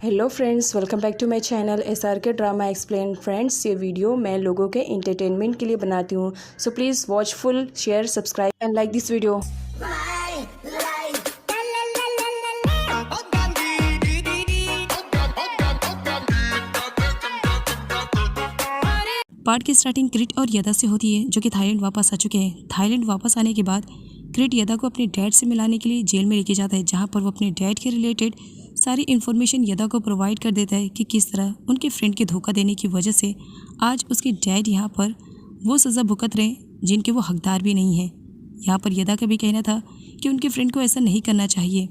Hello friends, welcome back to my channel SRK drama explain. Friends, ये video मैं लोगों के एंटरटेनमेंट के लिए बनाती हूँ, so please watch full, share, subscribe and like this video. Part की स्टार्टिंग क्रिट और यदा से होती है, जो कि थाईलैंड वापस आ चुके हैं। थाईलैंड वापस आने के बाद क्रिट यदा को अपने डैड से मिलाने के लिए जेल में लेके जाता है, जहाँ पर वो अपने डैड के रिलेटेड सारी इन्फॉर्मेशन यदा को प्रोवाइड कर देता है कि किस तरह उनके फ्रेंड के धोखा देने की वजह से आज उसके डैड यहाँ पर वो सज़ा भुगत रहे जिनके वो हकदार भी नहीं है। यहाँ पर यदा का भी कहना था कि उनके फ्रेंड को ऐसा नहीं करना चाहिए,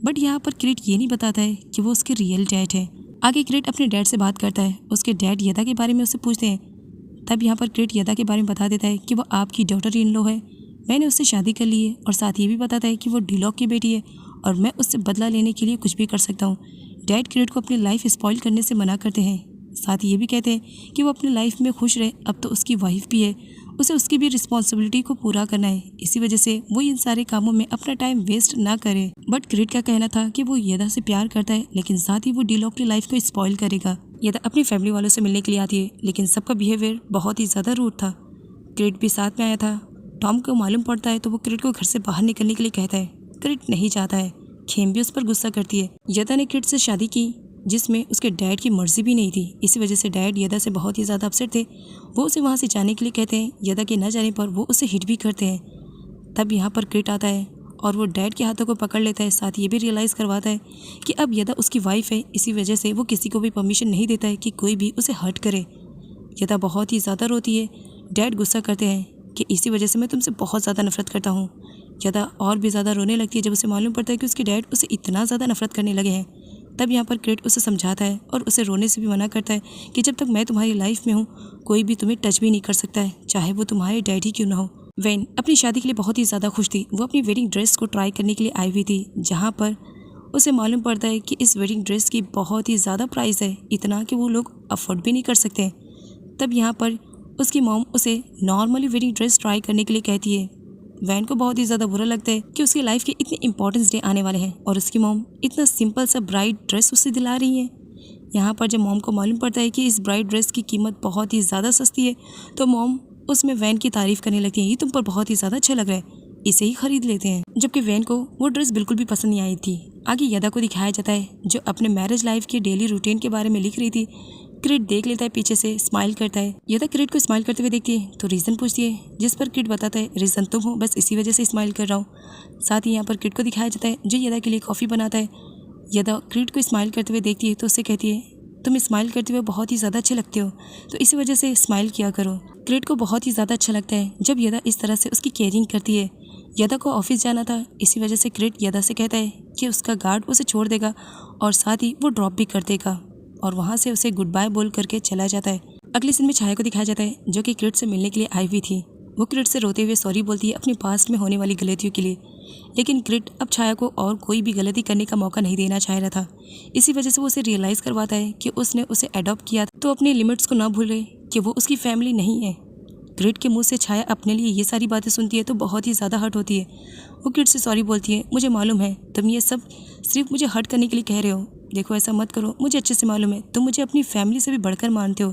बट यहाँ पर क्रिट ये नहीं बताता है कि वो उसके रियल डैड है। आगे क्रिट अपने डैड से बात करता है, उसके डैड यदा के बारे में उससे पूछते हैं। तब यहाँ पर क्रिट यदा के बारे में बता देता है कि वो आपकी डॉटर इन लॉ है, मैंने उससे शादी कर ली है, और साथ ये भी बताता है कि वो डीलॉक की बेटी है और मैं उससे बदला लेने के लिए कुछ भी कर सकता हूँ। डैड क्रिट को अपनी लाइफ स्पॉइल करने से मना करते हैं, साथ ही ये भी कहते हैं कि वो अपनी लाइफ में खुश रहे, अब तो उसकी वाइफ भी है, उसे उसकी भी रिस्पॉन्सिबिलिटी को पूरा करना है, इसी वजह से वो इन सारे कामों में अपना टाइम वेस्ट ना करे। बट क्रिट का कहना था कि वो यदा से प्यार करता है, लेकिन साथ ही वो डीलॉक की लाइफ को स्पॉइल करेगा। यदा अपनी फैमिली वालों से मिलने के लिए आती है, लेकिन सबका बिहेवियर बहुत ही ज़्यादा रूड था। क्रिट भी साथ में आया था। टॉम को मालूम पड़ता है तो वो क्रिट को घर से बाहर निकलने के लिए कहता है। क्रिट नहीं चाहता है। खेम भी उस पर गुस्सा करती है। यदा ने क्रिट से शादी की जिसमें उसके डैड की मर्जी भी नहीं थी, इसी वजह से डैड यदा से बहुत ही ज़्यादा अपसेट थे। वो उसे वहाँ से जाने के लिए कहते हैं। यदा के न जाने पर वो उसे हिट भी करते हैं। तब यहाँ पर क्रिट आता है और वो डैड के हाथों को पकड़ लेता है, साथ ये भी रियलाइज़ करवाता है कि अब यदा उसकी वाइफ है, इसी वजह से वो किसी को भी परमिशन नहीं देता है कि कोई भी उसे हर्ट करे। यदा बहुत ही ज़्यादा रोती है। डैड गुस्सा करते हैं कि इसी वजह से मैं तुमसे बहुत ज़्यादा नफरत करता हूँ। यदा और भी ज़्यादा रोने लगती है जब उसे मालूम पड़ता है कि उसके डैड उसे इतना ज़्यादा नफरत करने लगे हैं। तब यहाँ पर क्रिट उसे समझाता है और उसे रोने से भी मना करता है कि जब तक मैं तुम्हारी लाइफ में हूँ कोई भी तुम्हें टच भी नहीं कर सकता है, चाहे वो तुम्हारे डैड ही क्यों ना हो। वैन अपनी शादी के लिए बहुत ही ज़्यादा खुश थी। वो अपनी वेडिंग ड्रेस को ट्राई करने के लिए आई हुई थी, जहाँ पर उसे मालूम पड़ता है कि इस वेडिंग ड्रेस की बहुत ही ज़्यादा प्राइस है, इतना कि वो लोग अफोर्ड भी नहीं कर सकते। तब यहाँ पर उसकी मॉम उसे नॉर्मली वेडिंग ड्रेस ट्राई करने के लिए कहती है। वैन को बहुत ही ज़्यादा बुरा लगता है कि उसकी लाइफ के इतने इंपॉर्टेंस डे आने वाले हैं और उसकी मॉम इतना सिंपल सा ब्राइड ड्रेस उसे दिला रही है। यहाँ पर जब मॉम को मालूम पड़ता है कि इस ब्राइड ड्रेस की कीमत बहुत ही ज़्यादा सस्ती है, तो मॉम उसमें वैन की तारीफ़ करने लगती है। ये तुम पर बहुत ही ज़्यादा अच्छा लग रहा है, इसे ही खरीद लेते हैं। जबकि वैन को वो ड्रेस बिल्कुल भी पसंद नहीं आई थी। आगे यदा को दिखाया जाता है जो अपने मैरिज लाइफ के डेली रूटीन के बारे में लिख रही थी। क्रिट देख लेता है, पीछे से स्माइल करता है। यदा क्रिट को स्माइल करते हुए देखती है तो रीज़न पूछती है, जिस पर क्रिट बताता है रीज़न तुम हो, बस इसी वजह से स्माइल कर रहा हूँ। साथ ही यहाँ पर क्रिट को दिखाया जाता है जो यदा के लिए कॉफ़ी बनाता है। यदा क्रिट को स्माइल करते हुए देखती है तो उससे कहती है, तुम स्माइल करते हुए बहुत ही ज़्यादा अच्छे लगते हो, तो इसी वजह से स्माइल किया करो। क्रिट को बहुत ही ज़्यादा अच्छा लगता है जब यदा इस तरह से उसकी केयरिंग करती है। यदा को ऑफिस जाना था, इसी वजह से क्रिट यदा से कहता है कि उसका गार्ड उसे छोड़ देगा और साथ ही वो ड्रॉप भी कर देगा, और वहाँ से उसे गुड बाय बोल करके चला जाता है। अगले सीन में छाया को दिखाया जाता है जो कि क्रिट से मिलने के लिए आई हुई थी। वो क्रिट से रोते हुए सॉरी बोलती है अपने पास्ट में होने वाली गलतियों के लिए, लेकिन क्रिट अब छाया को और कोई भी गलती करने का मौका नहीं देना चाह रहा था। इसी वजह से वो उसे रियलाइज़ करवाता है कि उसने उसे अडॉप्ट किया, तो अपनी लिमिट्स को ना भूले कि वो उसकी फैमिली नहीं है। क्रिट के मुंह से छाया अपने लिए ये सारी बातें सुनती है तो बहुत ही ज़्यादा हर्ट होती है। वो क्रिट से सॉरी बोलती है, मुझे मालूम है तुम ये सब सिर्फ मुझे हर्ट करने के लिए कह रहे हो, देखो ऐसा मत करो, मुझे अच्छे से मालूम है तुम मुझे अपनी फैमिली से भी बढ़कर मानते हो।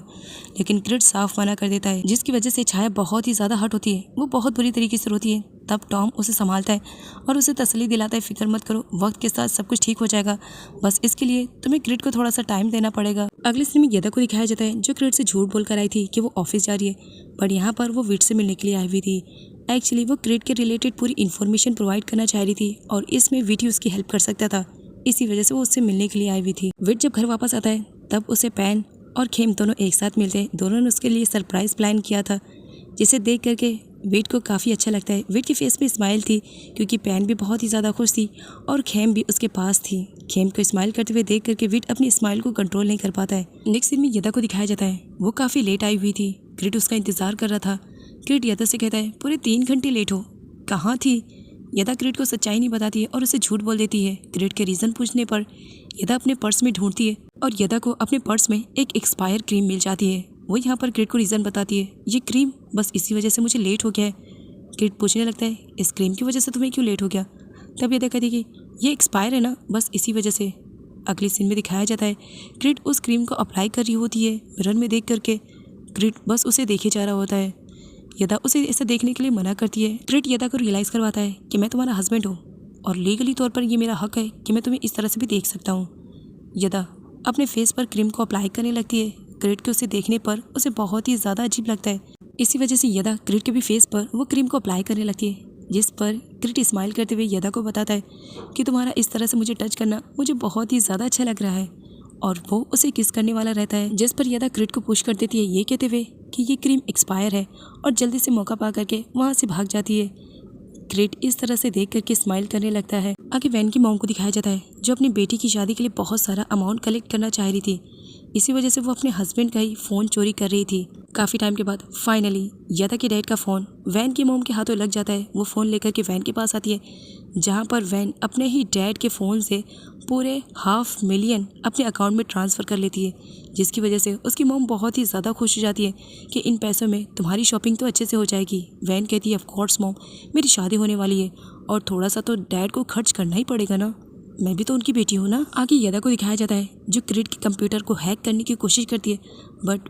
लेकिन क्रिट साफ मना कर देता है, जिसकी वजह से छाया बहुत ही ज़्यादा हर्ट होती है। वो बहुत बुरी तरीके से रोती है। तब टॉम उसे संभालता है और उसे तसल्ली दिलाता है, फिक्र मत करो, वक्त के साथ सब कुछ ठीक हो जाएगा, बस इसके लिए तुम्हें क्रिट को थोड़ा सा टाइम देना पड़ेगा। अगले सीन में यदा को दिखाया जाता है जो क्रिट से झूठ बोलकर आई थी कि वो ऑफिस जा रही है, पर यहाँ पर वो विट से मिलने के लिए आई हुई थी। एक्चुअली वो क्रिट के रिलेटेड पूरी इन्फॉर्मेशन प्रोवाइड करना चाह रही थी और इसमें विट ही उसकी हेल्प कर सकता था, इसी वजह से वो उससे मिलने के लिए आई हुई थी। विट जब घर वापस आता है तब उसे पैन और खेम दोनों एक साथ मिलते हैं। दोनों ने उसके लिए सरप्राइज प्लान किया था, जिसे देख करके विट को काफ़ी अच्छा लगता है। विट के फेस पे स्माइल थी क्योंकि पैन भी बहुत ही ज़्यादा खुश थी और खेम भी उसके पास थी। खेम को स्माइल करते हुए देख करके विट अपनी स्माइल को कंट्रोल नहीं कर पाता है। नेक्स्ट सीन में यदा को दिखाया जाता है। वो काफ़ी लेट आई हुई थी। क्रिट उसका इंतज़ार कर रहा था। क्रिट यदा से कहता है, पूरे 3 घंटे लेट हो, कहाँ थी? यदा क्रिट को सच्चाई नहीं बताती है और उसे झूठ बोल देती है। क्रिट के रीज़न पूछने पर यदा अपने पर्स में ढूंढती है और यदा को अपने पर्स में एक एक्सपायर क्रीम मिल जाती है। वो यहाँ पर क्रिट को रीज़न बताती है, ये क्रीम बस इसी वजह से मुझे लेट हो गया है। क्रिट पूछने लगता है, इस क्रीम की वजह से तुम्हें क्यों लेट हो गया? तब यदा कहती कि ये एक्सपायर है ना, बस इसी वजह से। अगले सीन में दिखाया जाता है क्रिट उस क्रीम को अप्लाई कर रही होती है मिरर में देख करके। क्रिट बस उसे देखे जा रहा होता है। यदा उसे ऐसा देखने के लिए मना करती है। क्रिट यदा को रियलाइज़ करवाता है कि मैं तुम्हारा हस्बैंड हूँ और लीगली तौर पर ये मेरा हक है कि मैं तुम्हें इस तरह से भी देख सकता हूँ। यदा अपने फेस पर क्रीम को अप्लाई करने लगती है। क्रिट के उसे देखने पर उसे बहुत ही ज़्यादा अजीब लगता है। इसी वजह से यदा क्रिट के भी फेस पर वो क्रीम को अप्लाई करने लगती है, जिस पर क्रिट स्माइल करते हुए यदा को बताता है कि तुम्हारा इस तरह से मुझे टच करना मुझे बहुत ही ज़्यादा अच्छा लग रहा है। और वो उसे किस करने वाला रहता है, जिस पर यदा क्रिट को पुश कर देती है ये कहते हुए कि ये क्रीम एक्सपायर है और जल्दी से मौका पा करके वहाँ से भाग जाती है। क्रिट इस तरह से देख करके स्माइल करने लगता है। आगे वैन की मॉम को दिखाया जाता है जो अपनी बेटी की शादी के लिए बहुत सारा अमाउंट कलेक्ट करना चाह रही थी। इसी वजह से वो अपने हस्बैंड का ही फ़ोन चोरी कर रही थी। काफ़ी टाइम के बाद फाइनली यदा के डैड का फ़ोन वैन की मॉम के हाथों लग जाता है। वो फ़ोन लेकर के वैन के पास आती है, जहाँ पर वैन अपने ही डैड के फ़ोन से पूरे $500,000 अपने अकाउंट में ट्रांसफ़र कर लेती है, जिसकी वजह से उसकी मॉम बहुत ही ज़्यादा खुश हो जाती है कि इन पैसों में तुम्हारी शॉपिंग तो अच्छे से हो जाएगी। वैन कहती है ऑफ कोर्स मॉम, मेरी शादी होने वाली है और थोड़ा सा तो डैड को खर्च करना ही पड़ेगा ना, मैं भी तो उनकी बेटी हूँ ना। आगे यदा को दिखाया जाता है जो क्रिट के कंप्यूटर को हैक करने की कोशिश करती है, बट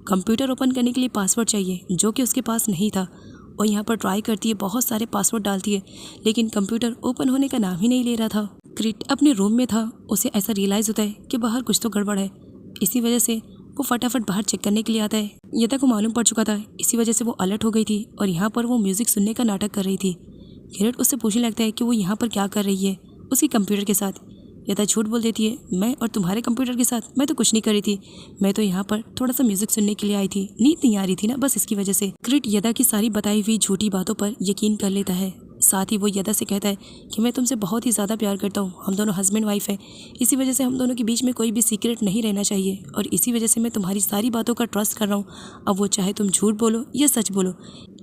कंप्यूटर ओपन करने के लिए पासवर्ड चाहिए जो कि उसके पास नहीं था। और यहाँ पर ट्राई करती है, बहुत सारे पासवर्ड डालती है, लेकिन कंप्यूटर ओपन होने का नाम ही नहीं ले रहा था। क्रिट अपने रूम में था, उसे ऐसा रियलाइज़ होता है कि बाहर कुछ तो गड़बड़ है। इसी वजह से वो फटाफट बाहर चेक करने के लिए आता है। यदा को मालूम पड़ चुका था, इसी वजह से वो अलर्ट हो गई थी और यहाँ पर वो म्यूज़िक सुनने का नाटक कर रही थी। क्रिट उससे पूछने लगता है कि वो यहाँ पर क्या कर रही है उसकी कंप्यूटर के साथ। यदा झूठ बोल देती है, मैं और तुम्हारे कंप्यूटर के साथ मैं तो कुछ नहीं कर रही थी, मैं तो यहाँ पर थोड़ा सा म्यूजिक सुनने के लिए आई थी, नींद नहीं आ रही थी ना, बस इसकी वजह से। क्रिट यदा की सारी बताई हुई झूठी बातों पर यकीन कर लेता है। साथ ही वो यदा से कहता है कि मैं तुमसे बहुत ही ज़्यादा प्यार करता हूँ, हम दोनों हस्बैंड वाइफ हैं, इसी वजह से हम दोनों के बीच में कोई भी सीक्रेट नहीं रहना चाहिए और इसी वजह से मैं तुम्हारी सारी बातों का ट्रस्ट कर रहा हूँ। अब वो चाहे तुम झूठ बोलो या सच बोलो।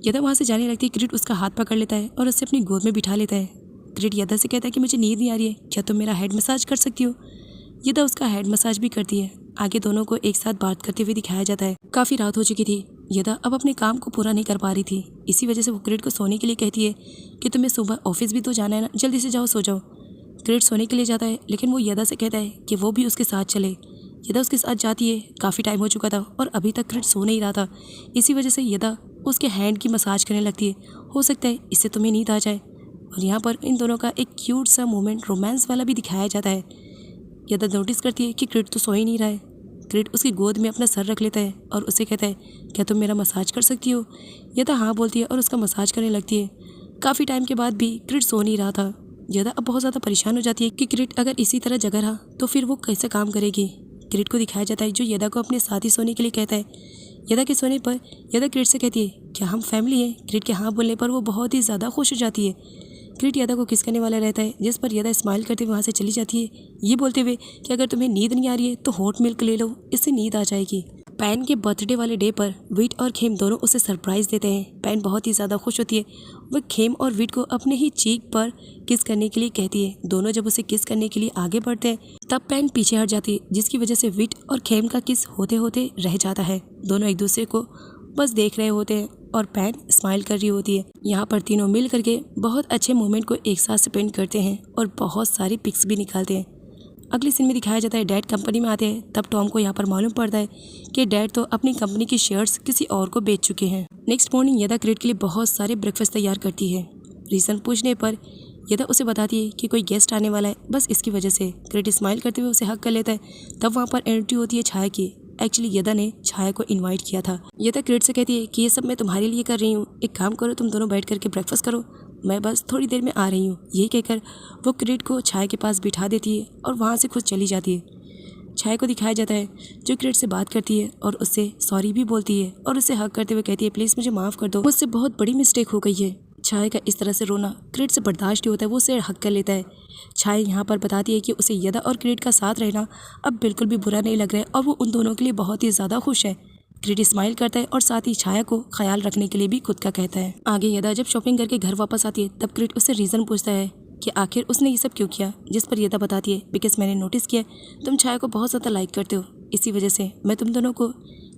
यदा वहाँ से जाने लगती है। क्रिट उसका हाथ पकड़ लेता है और उससे अपनी गोद में बिठा लेता है। क्रिट यदा से कहता है कि मुझे नींद नहीं आ रही है, क्या तुम मेरा हेड मसाज कर सकती हो। यदा उसका हेड मसाज भी करती है। आगे दोनों को एक साथ बात करते हुए दिखाया जाता है। काफ़ी रात हो चुकी थी, यदा अब अपने काम को पूरा नहीं कर पा रही थी, इसी वजह से वो क्रिट को सोने के लिए कहती है कि तुम्हें सुबह ऑफिस भी तो जाना है ना, जल्दी से जाओ सो जाओ। क्रिट सोने के लिए जाता है, लेकिन वो यदा से कहता है कि वो भी उसके साथ चले। यदा उसके साथ जाती है। काफ़ी टाइम हो चुका था और अभी तक क्रिट सो नहीं रहा था, इसी वजह से यदा उसके हैंड की मसाज करने लगती है। हो सकता है इससे तुम्हें नींद आ जाए। और यहाँ पर इन दोनों का एक क्यूट सा मोमेंट रोमांस वाला भी दिखाया जाता है। यदा नोटिस करती है कि क्रिट तो सो ही नहीं रहा है। क्रिट उसकी गोद में अपना सर रख लेता है और उसे कहता है, क्या तुम मेरा मसाज कर सकती हो। यदा हाँ बोलती है और उसका मसाज करने लगती है। काफ़ी टाइम के बाद भी क्रिट सो नहीं रहा था। यदा अब बहुत ज़्यादा परेशान हो जाती है कि क्रिट अगर इसी तरह जगह रहा तो फिर वो कैसे काम करेगी। क्रिट को दिखाया जाता है जो यदा को अपने साथ ही सोने के लिए कहता है। यदा के सोने पर यदा क्रिट से कहती है, क्या हम फैमिली हैं। क्रिट के हाँ बोलने पर वो बहुत ही ज़्यादा खुश हो जाती है। क्रिट यदा को किस करने वाला रहता है, जिस पर यदा स्माइल करते हुए वहाँ से चली जाती है, ये बोलते हुए कि अगर तुम्हें नींद नहीं आ रही है तो हॉट मिल्क ले लो, इससे नींद आ जाएगी। पैन के बर्थडे वाले डे पर विट और खेम दोनों उसे सरप्राइज़ देते हैं। पैन बहुत ही ज़्यादा खुश होती है। वह खेम और विट को अपने ही चीक पर किस करने के लिए कहती है। दोनों जब उसे किस करने के लिए आगे बढ़ते हैं तब पैन पीछे हट जाती है, जिसकी वजह से विट और खेम का किस होते होते रह जाता है। दोनों एक दूसरे को बस देख रहे होते हैं और पैन स्माइल कर रही होती है। यहाँ पर तीनों मिल करके बहुत अच्छे मोमेंट को एक साथ स्पेंड करते हैं और बहुत सारी पिक्स भी निकालते हैं। अगले सीन में दिखाया जाता है डैड कंपनी में आते हैं। तब टॉम को यहाँ पर मालूम पड़ता है कि डैड तो अपनी कंपनी की शेयर्स किसी और को बेच चुके हैं। नेक्स्ट मॉर्निंग यदा क्रिट के लिए बहुत सारे ब्रेकफास्ट तैयार करती है। रीज़न पूछने पर यदा उसे बताती है कि कोई गेस्ट आने वाला है, बस इसकी वजह से। क्रिट स्माइल करते हुए उसे हक कर लेता है। तब वहाँ पर एंट्री होती है छाया की। एक्चुअली यदा ने छाया को इनवाइट किया था। यदा क्रिट से कहती है कि ये सब मैं तुम्हारे लिए कर रही हूँ, एक काम करो तुम दोनों बैठ करके ब्रेकफास्ट करो, मैं बस थोड़ी देर में आ रही हूँ। यही कहकर वो क्रिट को छाया के पास बिठा देती है और वहाँ से खुद चली जाती है। छाया को दिखाया जाता है जो क्रिट से बात करती है और उससे सॉरी भी बोलती है और उसे हक करते हुए कहती है, प्लीज़ मुझे माफ़ कर दो, मुझसे बहुत बड़ी मिस्टेक हो गई है। छाया का इस तरह से रोना क्रिट से बर्दाश्त नहीं होता है, वो उसे हक कर लेता है। छाया यहाँ पर बताती है कि उसे यदा और क्रिट का साथ रहना अब बिल्कुल भी बुरा नहीं लग रहा है और वो उन दोनों के लिए बहुत ही ज़्यादा खुश है। क्रिट स्माइल करता है और साथ ही छाया को ख्याल रखने के लिए भी खुद का कहता है। आगे यदा जब शॉपिंग करके घर वापस आती है तब क्रिट उससे रीज़न पूछता है कि आखिर उसने ये सब क्यों किया, जिस पर यदा बताती है, बिकॉज मैंने नोटिस किया तुम छाया को बहुत ज़्यादा लाइक करते हो, इसी वजह से मैं तुम दोनों को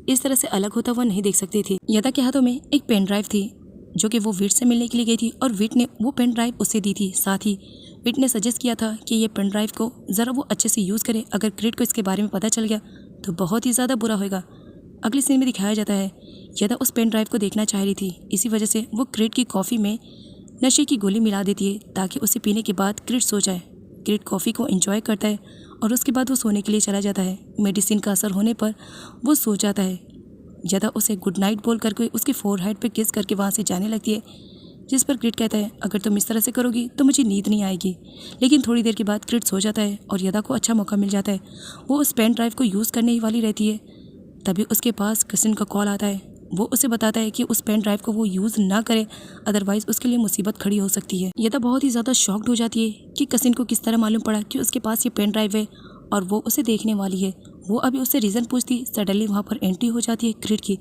इस तरह से अलग होता हुआ नहीं देख सकती थी। यदा के हाथों में एक पेन ड्राइव थी जो कि वो विट से मिलने के लिए गई थी और विट ने वो पेन ड्राइव उसे दी थी। साथ ही पिट ने सजेस्ट किया था कि ये पेन ड्राइव को ज़रा वो अच्छे से यूज़ करे। अगर क्रिट को इसके बारे में पता चल गया तो बहुत ही ज़्यादा बुरा होगा। अगले सीन में दिखाया जाता है यदा उस पेन ड्राइव को देखना चाह रही थी, इसी वजह से वो क्रिट की कॉफ़ी में नशे की गोली मिला देती है ताकि उसे पीने के बाद क्रिट सो जाए। क्रिट कॉफ़ी को एंजॉय करता है और उसके बाद वो सोने के लिए चला जाता है। मेडिसिन का असर होने पर वो सो जाता है। यदा उसे गुड नाइट बोल करके उसके फोरहेड पे किस करके वहाँ से जाने लगती है, जिस पर क्रिट कहता है अगर तुम इस तरह से करोगी तो मुझे नींद नहीं आएगी। लेकिन थोड़ी देर के बाद क्रिट सो जाता है और यदा को अच्छा मौका मिल जाता है। वो उस पेन ड्राइव को यूज़ करने ही वाली रहती है, तभी उसके पास कसिन का कॉल आता है। वो उसे बताता है कि उस पेन ड्राइव को वो यूज़ ना करे, अदरवाइज़ उसके लिए मुसीबत खड़ी हो सकती है। यदा बहुत ही ज़्यादा शॉक्ड हो जाती है कि कसिन को किस तरह मालूम पड़ा कि उसके पास ये पेन ड्राइव है और वो उसे देखने वाली है। वो अभी उससे रीज़न पूछती, सडनली वहाँ पर एंट्री हो जाती है क्रिट की।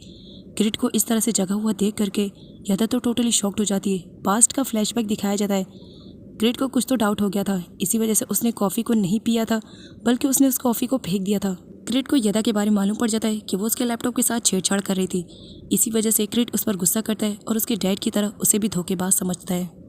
क्रिट को इस तरह से जगा हुआ देख करके यदा तो टोटली शॉक्ड हो जाती है। पास्ट का फ्लैशबैक दिखाया जाता है। क्रिट को कुछ तो डाउट हो गया था, इसी वजह से उसने कॉफ़ी को नहीं पिया था बल्कि उसने उस कॉफ़ी को फेंक दिया था। क्रिट को यदा के बारे में मालूम पड़ जाता है कि वो उसके लैपटॉप के साथ छेड़छाड़ कर रही थी। इसी वजह से क्रिट उस पर गुस्सा करता है और उसके डैड की तरह उसे भी धोखेबाज समझता है।